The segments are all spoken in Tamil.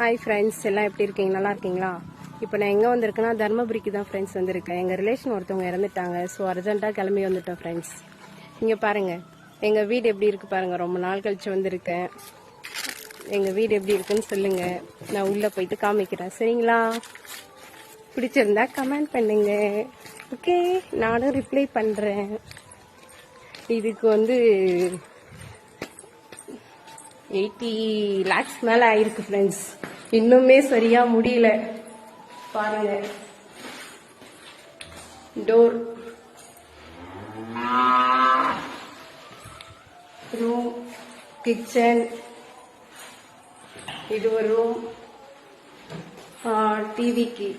ஹாய் ஃப்ரெண்ட்ஸ், எல்லாம் எப்படி இருக்கீங்க? நல்லா இருக்கீங்களா? இப்போ நான் எங்கே வந்திருக்கேன்னா தர்மபுரிக்கு தான் ஃப்ரெண்ட்ஸ் வந்திருக்கேன். எங்கள் ரிலேஷன் ஒருத்தவங்க இறந்துட்டாங்க. ஸோ அர்ஜென்ட்டாக கிளம்பி வந்துட்டோம் ஃப்ரெண்ட்ஸ். இங்கே பாருங்கள் எங்கள் வீடு எப்படி இருக்குது பாருங்கள். ரொம்ப நாள் கழிச்சு வந்திருக்கேன். எங்கள் வீடு எப்படி இருக்குன்னு சொல்லுங்கள். நான் உள்ளே போயிட்டு காமிக்கிறேன், சரிங்களா? பிடிச்சிருந்தா கமெண்ட் பண்ணுங்க. ஓகே, நானும் ரிப்ளை பண்ணுறேன். இதுக்கு 80 lakhs மேலே ஆயிருக்கு ஃப்ரெண்ட்ஸ். இன்னுமே சரியா முடியல பாருங்க. டோர், ரூம், கிச்சன், இது ஒரு ரூம், டிவிக்கு,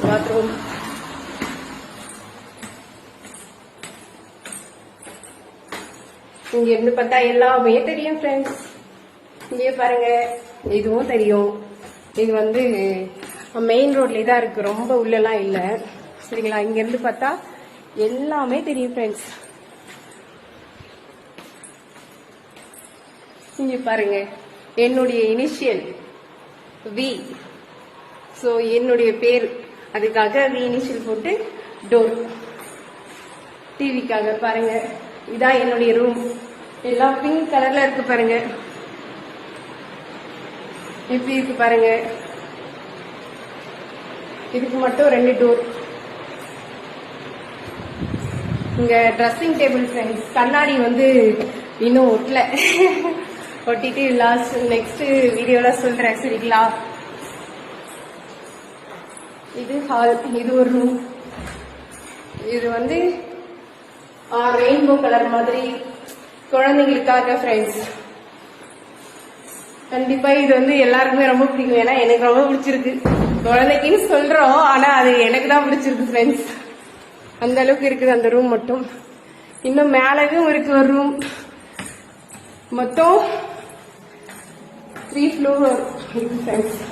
பாத்ரூம், இங்க இருந்து பார்த்தா எல்லாமே தெரியும் ஃப்ரெண்ட்ஸ். இங்கே பாருங்க, இதுவும் தெரியும். இது மெயின் ரோட்ல தான் இருக்கு, ரொம்ப உள்ளலாம் இல்ல, சரிங்களா? இங்க இருந்து பார்த்தா எல்லாமே தெரியும் ஃப்ரெண்ட்ஸ். இங்க பாருங்க, என்னுடைய இனிஷியல் வி. ஸோ என்னுடைய பேர், அதுக்காக வி இனிஷியல் போட்டு டோர். டிவிக்காக பாருங்க, இதான் என்னுடைய ரூம். எல்லாம் பிங்க் கலர்ல இருக்கு பாருங்க, எப்படி இருக்கு பாருங்க. இதுக்கு மட்டும் 2 டோர். இங்க ட்ரெஸ்ஸிங் டேபிள் ஃப்ரெண்ட்ஸ். கண்ணாடி இன்னும் ஒட்டல, ஒட்டிட்டு நெக்ஸ்ட் வீடியோல சொல்றேன், சரிங்களா? இது ஹால், இது ஒரு ரூம். இது ரெயின்போ கலர் மாதிரி குழந்தைங்களுக்காக ஃப்ரெண்ட்ஸ். கண்டிப்பா இது எல்லாருக்குமே ரொம்ப பிடிக்கும். ஏன்னா எனக்கு ரொம்ப பிடிச்சிருக்கு. குழந்தைக்குன்னு சொல்றோம், ஆனா அது எனக்கு தான் பிடிச்சிருக்கு ஃப்ரெண்ட்ஸ். அந்த அளவுக்கு இருக்குது அந்த ரூம் மட்டும். இன்னும் மேலவும் இருக்கு ஒரு ரூம். மொத்தம் 3 floor இருக்கு ஃப்ரெண்ட்ஸ்.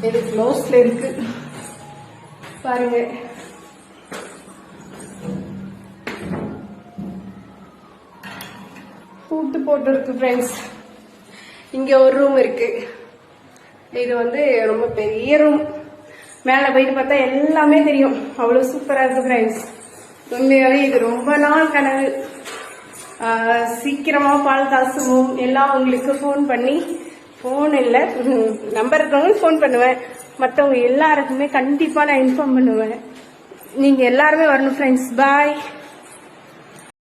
இது க்ளோஸ்ல இருக்கு பாருங்க. பூட்டு போட்டு இருக்கு ஃப்ரெண்ட்ஸ். இங்க ஒரு ரூம் இருக்கு. இது ரொம்ப பெரிய ரூம். மேல போயிட்டு பார்த்தா எல்லாமே தெரியும். அவ்வளவு சூப்பரா இருக்கு ஃப்ரெண்ட்ஸ். உண்மையாவே இது ரொம்ப நாள் கனவு. சீக்கிரமா பால் காசுவோம் எல்லாம் உங்களுக்கு ஃபோன் பண்ணி, ஃபோன் இல்ல நம்பர் இருக்கவங்க ஃபோன் பண்ணுவேன். மற்றவங்க எல்லாருக்குமே கண்டிப்பா நான் இன்ஃபார்ம் பண்ணுவேன். நீங்க எல்லாருமே வரணும் ஃப்ரெண்ட்ஸ். பாய்.